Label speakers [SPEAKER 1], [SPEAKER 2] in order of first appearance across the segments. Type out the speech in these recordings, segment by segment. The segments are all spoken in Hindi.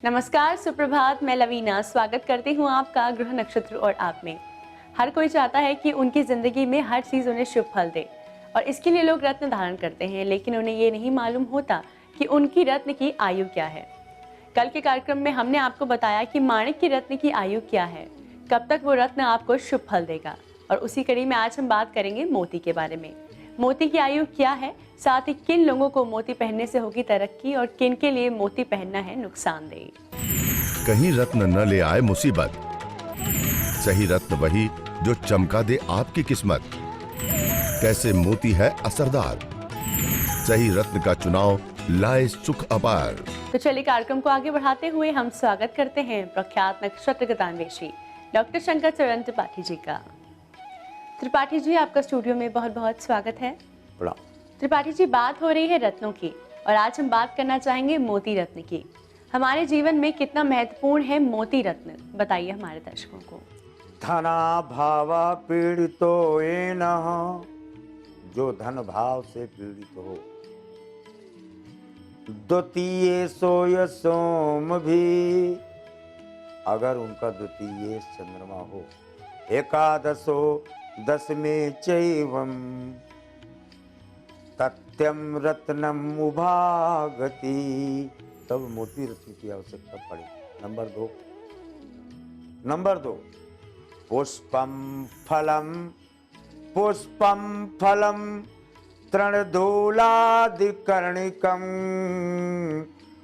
[SPEAKER 1] नमस्कार, सुप्रभात। मैं लवीना स्वागत करती हूँ आपका ग्रह नक्षत्र और आप में। हर कोई चाहता है कि उनकी ज़िंदगी में हर चीज़ उन्हें शुभ फल दे और इसके लिए लोग रत्न धारण करते हैं, लेकिन उन्हें ये नहीं मालूम होता कि उनकी रत्न की आयु क्या है। कल के कार्यक्रम में हमने आपको बताया कि माणिक की रत्न की आयु क्या है, कब तक वो रत्न आपको शुभ फल देगा, और उसी कड़ी में आज हम बात करेंगे मोती के बारे में। मोती की आयु क्या है, साथ ही किन लोगों को मोती पहनने से होगी तरक्की और किन के लिए मोती पहनना है नुकसानदेह।
[SPEAKER 2] कहीं रत्न न ले आए मुसीबत, सही रत्न वही जो चमका दे आपकी किस्मत। कैसे मोती है असरदार, सही रत्न का चुनाव लाए सुख अपार।
[SPEAKER 1] तो चलिए कार्यक्रम को आगे बढ़ाते हुए हम स्वागत करते हैं प्रख्यात नक्षत्र गतान्वेषी डॉक्टर शंकर चरण त्रिपाठी जी का। त्रिपाठी जी, आपका स्टूडियो में बहुत बहुत स्वागत है। त्रिपाठी जी, बात हो रही है रत्नों की और आज हम बात करना चाहेंगे मोती रत्न की। हमारे जीवन में कितना महत्वपूर्ण है मोती रत्न, बताइए हमारे दर्शकों को।
[SPEAKER 3] धना भावा पीड़ितो येन, जो धन भाव से पीड़ित हो। द्वितीय सोय सोम भी, अगर उनका द्वितीय चंद्रमा हो। एकादशो दशमे चैवम, तत्यम रत्नम उभागति, तब मोती रत्न की आवश्यकता पड़े। नंबर दो पुष्पम फलम तृणधूलादिकर्णिकम,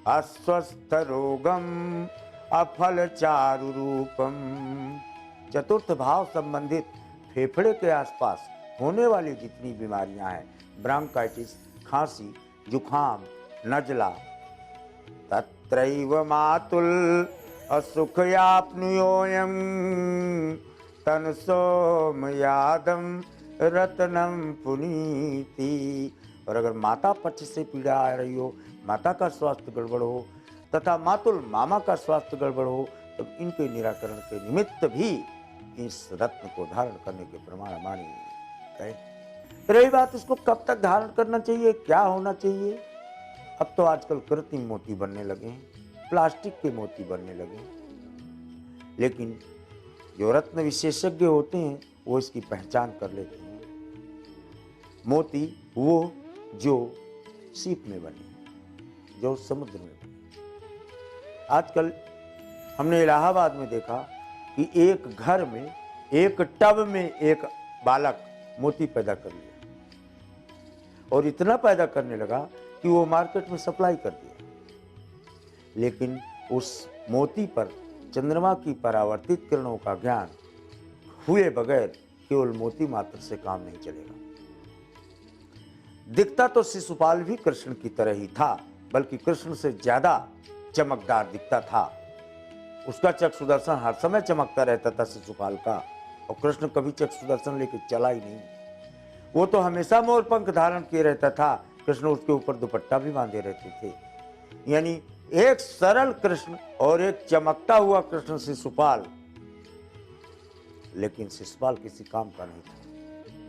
[SPEAKER 3] अस्वस्थ रोगम अफल चारु रूपम। चतुर्थ भाव संबंधित फेफड़े के आसपास होने वाली जितनी बीमारियां हैं, ब्रांकाइटिस, खांसी, जुखाम, नजला, तत्रैव मातुल असुखयाप्नुयोऽयं, तन सोमयादम रत्नम पुनीति। और अगर माता पक्ष से पीड़ा आ रही हो, माता का स्वास्थ्य गड़बड़ हो तथा मातुल मामा का स्वास्थ्य गड़बड़ हो, तब इनके निराकरण के निमित्त भी इस रत्न को धारण करने के प्रमाण मानी गए। रही बात इसको कब तक धारण करना चाहिए, क्या होना चाहिए। अब तो आजकल कृत्रिम मोती बनने लगे हैं, प्लास्टिक के मोती बनने लगे हैं, लेकिन जो रत्न विशेषज्ञ होते हैं वो इसकी पहचान कर लेते हैं। मोती वो जो सीप में बने, जो समुद्र में बने। आजकल हमने इलाहाबाद में देखा कि एक घर में, एक टब में एक बालक मोती पैदा कर लिया और इतना पैदा करने लगा कि वो मार्केट में सप्लाई कर दिया। लेकिन उस मोती पर चंद्रमा की परावर्तित किरणों का ज्ञान हुए बगैर केवल मोती मात्र से काम नहीं चलेगा। दिखता तो शिशुपाल भी कृष्ण की तरह ही था, बल्कि कृष्ण से ज्यादा चमकदार दिखता था। उसका चक्षु सुदर्शन हर समय चमकता रहता था शिशुपाल का, और कृष्ण कभी चक्षु सुदर्शन लेके चला ही नहीं। वो तो हमेशा मोर पंख धारण किए रहता था, कृष्ण उसके ऊपर दुपट्टा भी बांधे रहते थे। यानी एक सरल कृष्ण और एक चमकता हुआ कृष्ण शिशुपाल, लेकिन शिशुपाल किसी काम का नहीं था।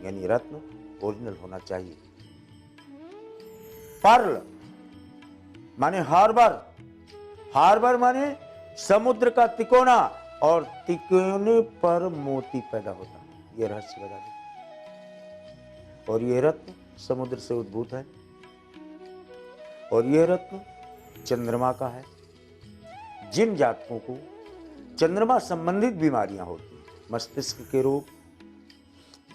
[SPEAKER 3] यानी रत्न ओरिजिनल होना चाहिए। पर्ल माने हार्बर, हार्बर माने समुद्र का तिकोना, और तिकोने पर मोती पैदा होता है। यह रहस्य बता दें। और यह रत्न समुद्र से उद्भूत है, और यह रत्न चंद्रमा का है। जिन जातकों को चंद्रमा संबंधित बीमारियां होती हैं, मस्तिष्क के रोग,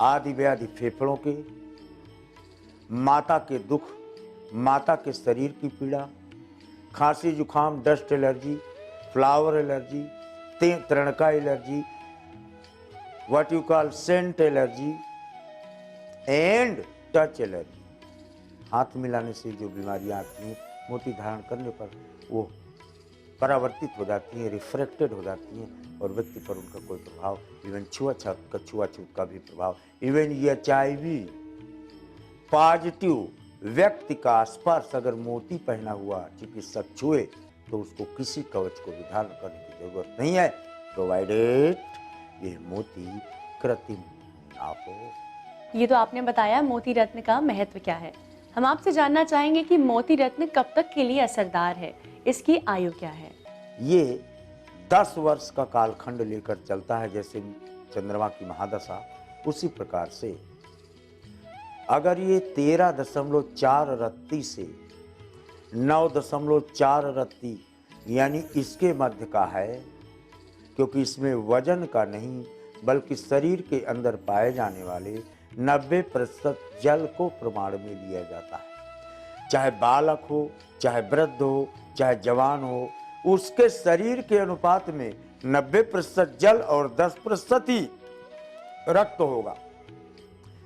[SPEAKER 3] आदि व्याधि फेफड़ों के, माता के दुख, माता के शरीर की पीड़ा, खांसी जुखाम, डस्ट एलर्जी, फ्लावर एलर्जी, तृणका allergy, what you call scent allergy and touch allergy, हाथ मिलाने से जो बीमारियां आती हैं, मोती धारण करने पर वो परावर्तित हो जाती हैं, रिफ्रैक्टेड हो जाती हैं, और व्यक्ति पर उनका कोई प्रभाव, इवन छुआछूत का भी प्रभाव, इवन HIV पॉजिटिव व्यक्ति का स्पर्श अगर मोती पहना हुआ चिकित्सक छुए तो उसको किसी कवच को भी धारण करने की जरूरत नहीं है, प्रोवाइडेड ये मोती कृत्रिम ना हो।
[SPEAKER 1] ये तो आपने बताया मोती रत्न का महत्व क्या है। हम आपसे जानना चाहेंगे कि मोती रत्न कब तक के लिए असरदार है, इसकी आयु क्या है।
[SPEAKER 3] ये 10 वर्ष का कालखंड लेकर चलता है। जैसे चंद्रमा की महादशा, उसी प्रकार से अगर ये 13.4 रत्ती से 9.4 रत्ती यानी इसके मध्य का है, क्योंकि इसमें वजन का नहीं बल्कि शरीर के अंदर पाए जाने वाले 90% जल को प्रमाण में लिया जाता है। चाहे बालक हो, चाहे वृद्ध हो, चाहे जवान हो, उसके शरीर के अनुपात में 90% जल और 10% ही रक्त होगा।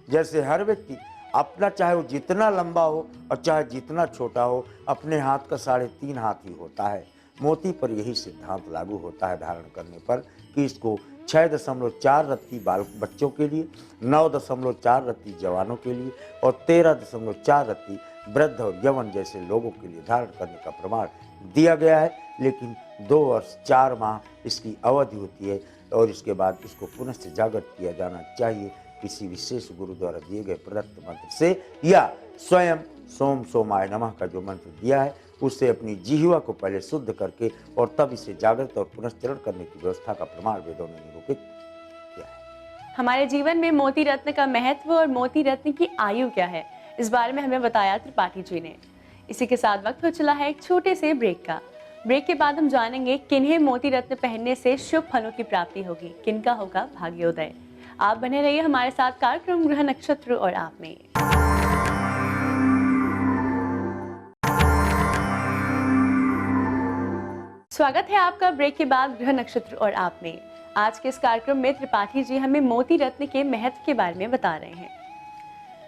[SPEAKER 3] जैसे हर व्यक्ति अपना, चाहे वो जितना लंबा हो और चाहे जितना छोटा हो, अपने हाथ का 3.5 हाथ ही होता है। मोती पर यही सिद्धांत लागू होता है धारण करने पर कि इसको 6.4 रत्ती बच्चों के लिए, 9.4 रत्ती जवानों के लिए और 13.4 रत्ती वृद्ध और यवन जैसे लोगों के लिए धारण करने का प्रमाण दिया गया है। लेकिन 2 वर्ष 4 माह इसकी अवधि होती है और इसके बाद इसको पुनः से जागृत किया जाना चाहिए किसी विशेष गुरु द्वारा दिए गए प्रदत्त मंत्र से, या स्वयं सोम सोमाय नमः का जो मंत्र दिया है उससे अपनी जिह्वा को पहले शुद्ध करके और तब इसे जागृत और पुनश्चरण करने की व्यवस्था का प्रमाण वेदों ने निरूपित किया है।
[SPEAKER 1] हमारे जीवन में मोती रत्न का महत्व और मोती रत्न की आयु क्या है, इस बारे में हमें बताया त्रिपाठी जी ने। इसी के साथ वक्त हो चला है एक छोटे से ब्रेक का। ब्रेक के बाद हम जानेंगे किन्हें मोती रत्न पहनने से शुभ फलों की प्राप्ति होगी, किनका होगा भाग्योदय। आप बने रहिए हमारे साथ कार्यक्रम ग्रह नक्षत्र और आप में। स्वागत है आपका ब्रेक के बाद ग्रह नक्षत्र और आप में। आज के इस कार्यक्रम में त्रिपाठी जी हमें मोती रत्न के महत्व के बारे में बता रहे हैं।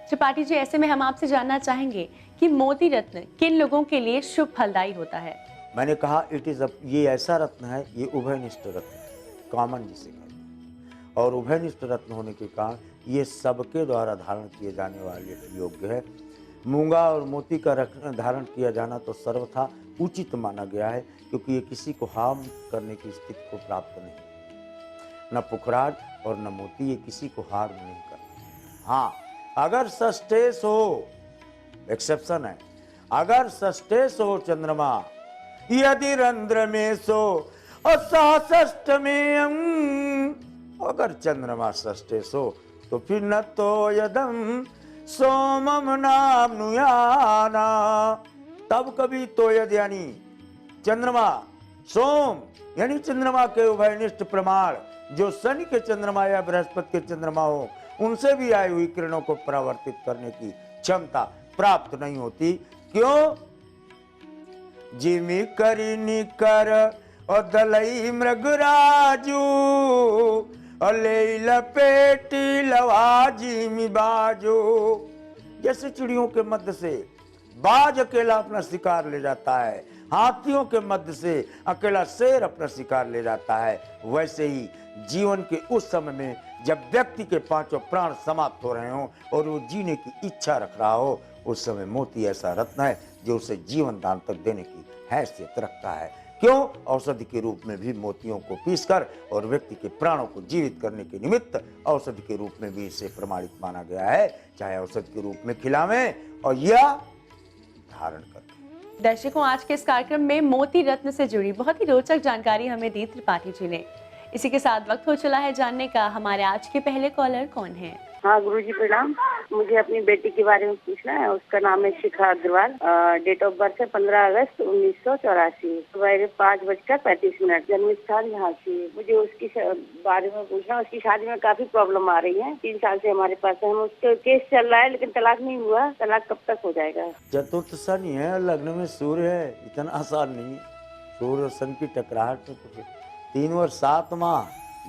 [SPEAKER 1] त्रिपाठी जी, ऐसे में हम आपसे जानना चाहेंगे कि मोती रत्न किन लोगों के लिए शुभ फलदायी होता है।
[SPEAKER 3] मैंने कहा ये ऐसा रत्न है, ये उभयनिष्ठ रत्न है, कॉमन जिसे कहते हैं, और उभयनिष्ठ रत्न होने के कारण ये सबके द्वारा धारण किए जाने वाले योग्य है। मूंगा और मोती का धारण किया जाना तो सर्वथा उचित माना गया है, क्योंकि ये किसी को हार्म करने की स्थिति को प्राप्त नहीं। न पुखराज और न मोती ये किसी को हार्म नहीं करते। हाँ, अगर सस्टेस हो, एक्सेप्शन है, अगर सस्टेस हो चंद्रमा यदि रंध्र में सो और सहष्ट में अगर चंद्रमा सस्टेस हो तो फिर न तो यदम सोमम नाम नुयाना, तब कभी तो यद यानी चंद्रमा, सोम यानी चंद्रमा के उभयनिष्ठ प्रमाण जो शनि के चंद्रमा या बृहस्पति के चंद्रमा हो, उनसे भी आई हुई किरणों को परावर्तित करने की क्षमता प्राप्त नहीं होती। क्यों? जिमी करी निकर और दलई मृगराजू और ले लपेटी लवा जिमी बाजू। जैसे चिड़ियों के मध्य से बाज अकेला अपना शिकार ले जाता है, हाथियों के मध्य से अकेला शेर अपना शिकार ले जाता है, वैसे ही जीवन के उस समय में जब व्यक्ति के 5 प्राण समाप्त हो रहे हों और वो जीने की इच्छा रख रहा हो, उस समय मोती ऐसा रत्न है जो उसे जीवन दान तक देने की हैसियत रखता है। क्यों? औषधि के रूप में भी मोतियों को पीसकर और व्यक्ति के प्राणों को जीवित करने के निमित्त औषधि के रूप में भी इसे प्रमाणित माना गया है, चाहे औषधि के रूप में खिलावें और या धारण करें।
[SPEAKER 1] दर्शकों, आज के इस कार्यक्रम में मोती रत्न से जुड़ी बहुत ही रोचक जानकारी हमें दी त्रिपाठी जी ने। इसी के साथ वक्त हो चला है जानने का हमारे आज के पहले कॉलर कौन है।
[SPEAKER 4] हाँ गुरुजी प्रणाम। मुझे अपनी बेटी के बारे में पूछना है। उसका नाम है शिखा अग्रवाल। डेट ऑफ बर्थ है 15 अगस्त 1984, सुबह 5:35। जन्म स्थान झांसी। मुझे उसकी बारे में पूछना। उसकी शादी में काफी प्रॉब्लम आ रही है। 3 साल से हमारे पास है। हम उसका केस चल रहा है लेकिन तलाक नहीं हुआ। तलाक कब तक हो जाएगा?
[SPEAKER 3] चतुर्थ शनि है, लग्न में सूर्य है, इतना आसान नहीं। सूर्य और शनि की टकराहट में तो 3 वर्ष 7 माह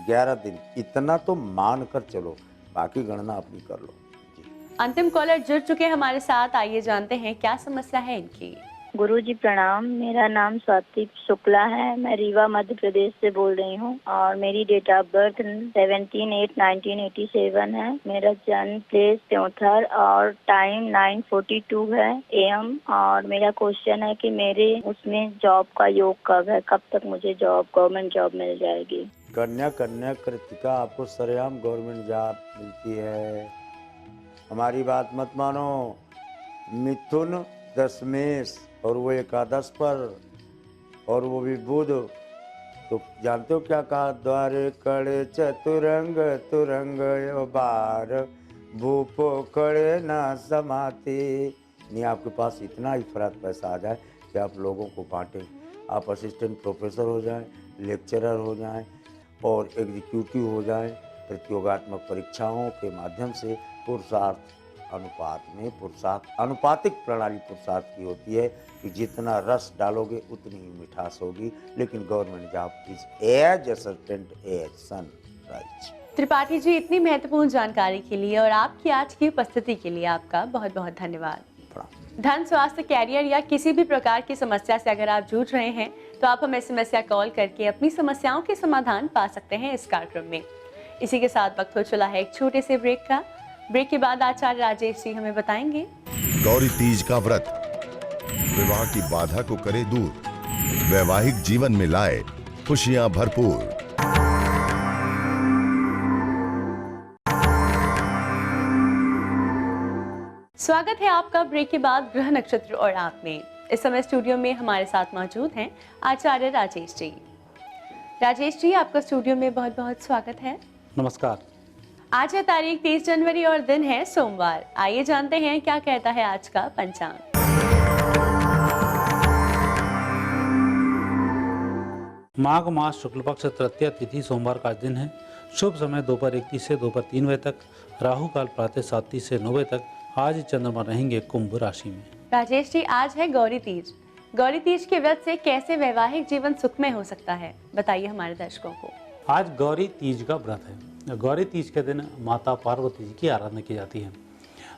[SPEAKER 3] 11 दिन, इतना तो मान कर चलो, बाकी गणना अपनी कर लो।
[SPEAKER 1] अंतिम कॉलर जुड़ चुके हैं हमारे साथ। आइए जानते हैं क्या समस्या है इनकी।
[SPEAKER 5] गुरुजी प्रणाम। मेरा नाम स्वाति शुक्ला है। मैं रीवा मध्य प्रदेश से बोल रही हूँ और मेरी डेट ऑफ बर्थ 17/8/1987 है। मेरा जन्म प्लेस त्योंथर और टाइम 9:42 है AM। और मेरा क्वेश्चन है कि मेरे उसमें जॉब का योग कब है, कब तक मुझे जॉब, गवर्नमेंट जॉब मिल जाएगी?
[SPEAKER 3] कन्या कृतिका आपको सरेआम गवर्नमेंट जॉब मिलती है। हमारी बात मत मानो। मिथुन 10 मेष और वो 11 पर, और वो भी बुध तो जानते हो क्या कहा? द्वार कड़े चतुरंग तुरंग बार भूपो कड़े ना समाते। नहीं आपके पास इतना ही फर्क पैसा आ जाए कि आप लोगों को बांटें, आप असिस्टेंट प्रोफेसर हो जाएं, लेक्चरर हो जाएं और एग्जीक्यूटिव हो जाएं। प्रतियोगात्मक परीक्षाओं के माध्यम से पुरुषार्थ अनुपात में अनुपातिक प्रणाली पुरुषार्थ की होती है कि जितना रस डालोगे उतनी ही मिठास होगी। लेकिन government job is as a certain as sunrise.
[SPEAKER 1] Tripathi ji, इतनी महत्वपूर्ण जानकारी के लिए और आपकी आज की उपस्थिति के लिए आपका बहुत बहुत धन्यवाद। धन, स्वास्थ्य, कैरियर या किसी भी प्रकार की समस्या से अगर आप जूझ रहे हैं तो आप हमें SMS या कॉल करके अपनी समस्याओं के समाधान पा सकते हैं इस कार्यक्रम में। इसी के साथ वक्त हो चला है एक छोटे से ब्रेक का। ब्रेक के बाद आचार्य राजेश जी हमें बताएंगे
[SPEAKER 2] गौरी तीज का व्रत विवाह की बाधा को करे दूर, वैवाहिक जीवन में लाए खुशियां भरपूर।
[SPEAKER 1] स्वागत है आपका ब्रेक के बाद ग्रह नक्षत्र और आप में। इस समय स्टूडियो में हमारे साथ मौजूद हैं आचार्य राजेश जी। राजेश जी, आपका स्टूडियो में बहुत बहुत स्वागत है।
[SPEAKER 6] नमस्कार।
[SPEAKER 1] आज है तारीख 30 जनवरी और दिन है सोमवार। आइए जानते हैं क्या कहता है आज का पंचांग।
[SPEAKER 6] माघ मास शुक्ल पक्ष तृतीया तिथि सोमवार का दिन है। शुभ समय दोपहर 1:30 से दोपहर 3 बजे तक, राहु काल प्रातः 7:30 से 9 बजे तक। आज चंद्रमा रहेंगे कुंभ राशि में।
[SPEAKER 1] राजेश जी, आज है गौरी तीज। गौरी तीज के व्रत से कैसे वैवाहिक जीवन सुखमय हो सकता है, बताइए हमारे दर्शकों को।
[SPEAKER 6] आज गौरी तीज का व्रत है। गौरी तीज के दिन माता पार्वती जी की आराधना की जाती है।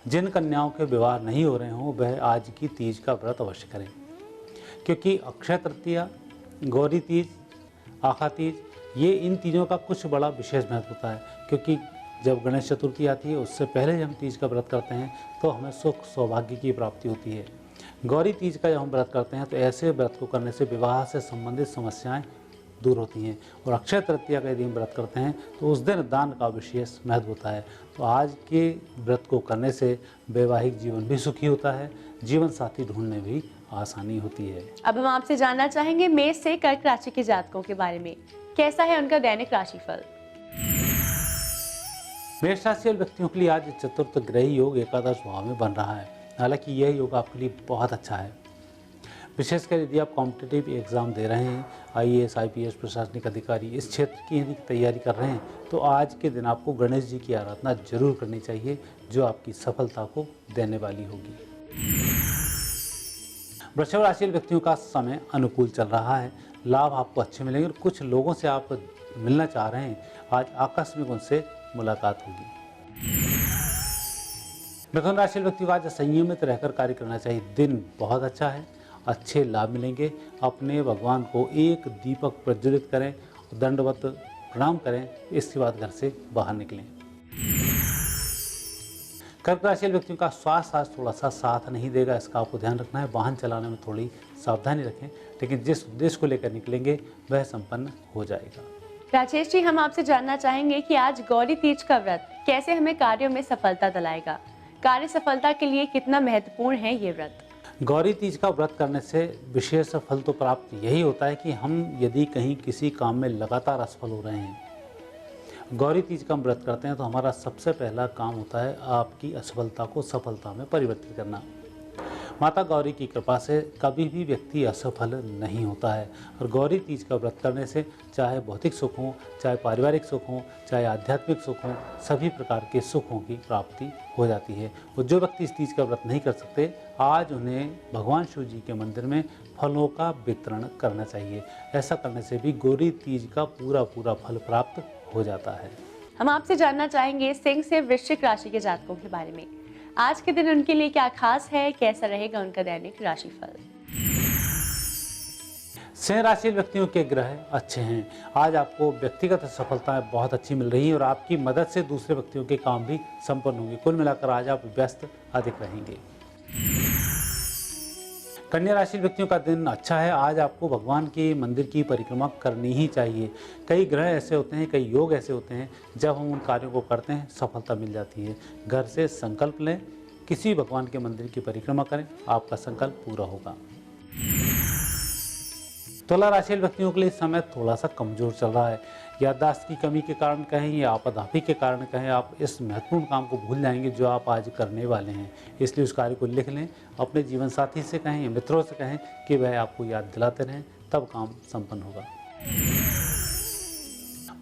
[SPEAKER 6] जिन कन्याओं के विवाह नहीं हो रहे हों वह आज की तीज का व्रत अवश्य करें, क्योंकि अक्षय तृतीया, गौरी तीज, आखा तीज, ये इन तीजों का कुछ बड़ा विशेष महत्व होता है। क्योंकि जब गणेश चतुर्थी आती है उससे पहले जब हम तीज का व्रत करते हैं तो हमें सुख सौभाग्य की प्राप्ति होती है। गौरी तीज का जब हम व्रत करते हैं तो ऐसे व्रत को करने से विवाह से संबंधित समस्याएं दूर होती हैं। और अक्षय तृतीया का यदि हम व्रत करते हैं तो उस दिन दान का विशेष महत्व होता है। तो आज के व्रत को करने से वैवाहिक जीवन भी सुखी होता है, जीवन साथी ढूंढने भी आसानी होती है।
[SPEAKER 1] अब हम आपसे जानना चाहेंगे मेष से कर्क राशि के जातकों के बारे में। कैसा है उनका दैनिक राशिफल।
[SPEAKER 6] मेष राशि वाले व्यक्तियों के लिए आज चतुर्थ ग्रही योग एकादश भाव में बन रहा है। हालांकि यह योग आपके लिए बहुत अच्छा है। विशेषकर यदि आप कॉम्पिटिटिव एग्जाम दे रहे हैं, IAS, IPS, प्रशासनिक अधिकारी, इस क्षेत्र की यदि तैयारी कर रहे हैं तो आज के दिन आपको गणेश जी की आराधना जरूर करनी चाहिए, जो आपकी सफलता को देने वाली होगी। वृषभ राशि वाले व्यक्तियों का समय अनुकूल चल रहा है। लाभ आपको अच्छे मिलेंगे और कुछ लोगों से आप मिलना चाह रहे हैं, आज आकस्मिक उनसे मुलाकात होगी। मिथुन राशि व्यक्ति को आज संयमित रहकर कार्य करना चाहिए। दिन बहुत अच्छा है, अच्छे लाभ मिलेंगे। अपने भगवान को एक दीपक प्रज्वलित करें, दंडवत प्रणाम करें, इसके बाद घर से बाहर निकलें। कर्क राशि व्यक्तियों का स्वास्थ्य आज थोड़ा सा साथ नहीं देगा, इसका आपको ध्यान रखना है। वाहन चलाने में थोड़ी सावधानी रखें, लेकिन जिस उद्देश्य को लेकर निकलेंगे वह संपन्न हो जाएगा।
[SPEAKER 1] राजेश जी, हम आपसे जानना चाहेंगे कि आज गौरी तीज का व्रत कैसे हमें कार्यों में सफलता दिलाएगा। कार्य सफलता के लिए कितना महत्वपूर्ण है ये व्रत।
[SPEAKER 6] गौरी तीज का व्रत करने से विशेष फल तो प्राप्त यही होता है कि हम यदि कहीं किसी काम में लगातार असफल हो रहे हैं, गौरी तीज का हम व्रत करते हैं तो हमारा सबसे पहला काम होता है आपकी असफलता को सफलता में परिवर्तित करना। माता गौरी की कृपा से कभी भी व्यक्ति असफल नहीं होता है। और गौरी तीज का व्रत करने से चाहे भौतिक सुख हो, चाहे पारिवारिक सुख हो, चाहे आध्यात्मिक सुख हो, सभी प्रकार के सुखों की प्राप्ति हो जाती है। और जो व्यक्ति इस तीज का व्रत नहीं कर सकते, आज उन्हें भगवान शिव जी के मंदिर में फलों का वितरण करना चाहिए। ऐसा करने से भी गौरी तीज का पूरा फल प्राप्त हो जाता है।
[SPEAKER 1] हम आपसे जानना चाहेंगे सिंह से वृश्चिक राशि के जातकों के बारे में। आज के दिन उनके लिए क्या खास है, कैसा रहेगा उनका दैनिक राशिफल।
[SPEAKER 6] सिंह राशि व्यक्तियों के ग्रह अच्छे हैं। आज आपको व्यक्तिगत सफलताएं बहुत अच्छी मिल रही हैं और आपकी मदद से दूसरे व्यक्तियों के काम भी संपन्न होंगे। कुल मिलाकर आज आप व्यस्त अधिक रहेंगे। कन्या राशि व्यक्तियों का दिन अच्छा है। आज आपको भगवान के मंदिर की परिक्रमा करनी ही चाहिए। कई ग्रह ऐसे होते हैं, कई योग ऐसे होते हैं, जब हम उन कार्यों को करते हैं सफलता मिल जाती है। घर से संकल्प लें, किसी भगवान के मंदिर की परिक्रमा करें, आपका संकल्प पूरा होगा। तुला राशि वाले व्यक्तियों के लिए इस समय थोड़ा सा कमजोर चल रहा है। याददाश्त की कमी के कारण कहें या आपाधापी के कारण कहें, आप इस महत्वपूर्ण काम को भूल जाएंगे जो आप आज करने वाले हैं। इसलिए उस कार्य को लिख लें, अपने जीवन साथी से कहें या मित्रों से कहें कि वह आपको याद दिलाते रहें, तब काम संपन्न होगा।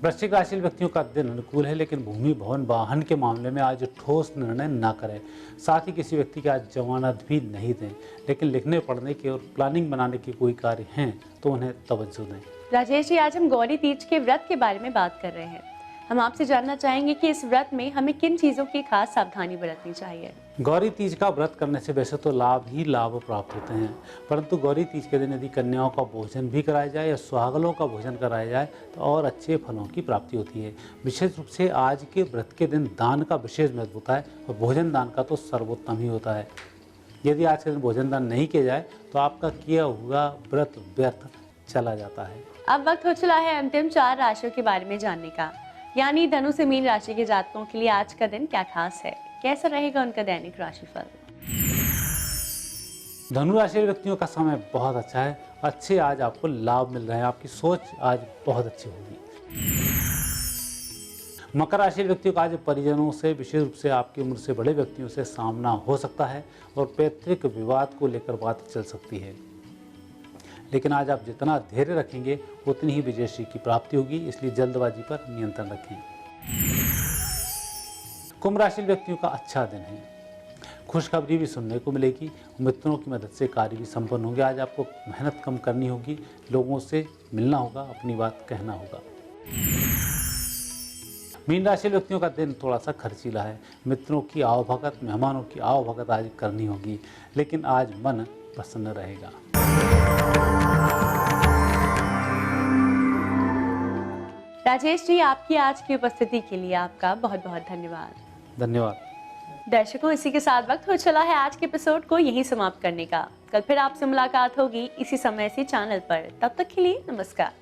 [SPEAKER 6] वृश्चिक राशि व्यक्तियों का दिन अनुकूल है, लेकिन भूमि भवन वाहन के मामले में आज ठोस निर्णय न करें। साथ ही किसी व्यक्ति की आज जमानत भी नहीं दें, लेकिन लिखने पढ़ने के और प्लानिंग बनाने के कोई कार्य हैं तो उन्हें तवज्जो दें।
[SPEAKER 1] राजेश जी, आज हम गौरी तीज के व्रत के बारे में बात कर रहे हैं। हम आपसे जानना चाहेंगे कि इस व्रत में हमें किन चीज़ों की खास सावधानी बरतनी चाहिए।
[SPEAKER 6] गौरी तीज का व्रत करने से वैसे तो लाभ ही लाभ प्राप्त होते हैं, परंतु गौरी तीज के दिन यदि कन्याओं का भोजन भी कराया जाए या सुहागनों का भोजन कराया जाए तो और अच्छे फलों की प्राप्ति होती है। विशेष रूप से आज के व्रत के दिन दान का विशेष महत्व होता है और भोजन दान का तो सर्वोत्तम ही होता है। यदि आज के दिन भोजन दान नहीं किया जाए तो आपका किया हुआ व्रत व्यर्थ चला जाता है।
[SPEAKER 1] अब वक्त हो चला है अंतिम 4 राशियों के बारे में जानने का, यानी धनु से मीन राशि के जातकों के लिए आज का दिन क्या खास है, कैसा रहेगा उनका दैनिक राशिफल।
[SPEAKER 6] धनु राशि के व्यक्तियों का समय बहुत अच्छा है। अच्छे आज आपको लाभ मिल रहे हैं, आपकी सोच आज बहुत अच्छी होगी। मकर राशि के व्यक्तियों का आज परिजनों से, विशेष रूप से आपकी उम्र से बड़े व्यक्तियों से सामना हो सकता है और पैतृक विवाद को लेकर बात चल सकती है, लेकिन आज आप जितना धैर्य रखेंगे उतनी ही विजयश्री की प्राप्ति होगी, इसलिए जल्दबाजी पर नियंत्रण रखें। कुंभ राशि व्यक्तियों का अच्छा दिन है, खुशखबरी भी सुनने को मिलेगी, मित्रों की मदद से कार्य भी संपन्न होंगे। आज आपको मेहनत कम करनी होगी, लोगों से मिलना होगा, अपनी बात कहना होगा। मीन राशि व्यक्तियों का दिन थोड़ा सा खर्चीला है, मित्रों की आवभगत, मेहमानों की आवभगत आज करनी होगी, लेकिन आज मन प्रसन्न रहेगा।
[SPEAKER 1] राजेश जी, आपकी आज की उपस्थिति के लिए आपका बहुत बहुत धन्यवाद।
[SPEAKER 6] धन्यवाद।
[SPEAKER 1] दर्शकों, इसी के साथ वक्त हो चला है आज के एपिसोड को यहीं समाप्त करने का। कल फिर आपसे मुलाकात होगी इसी समय इसी चैनल पर। तब तक के लिए नमस्कार।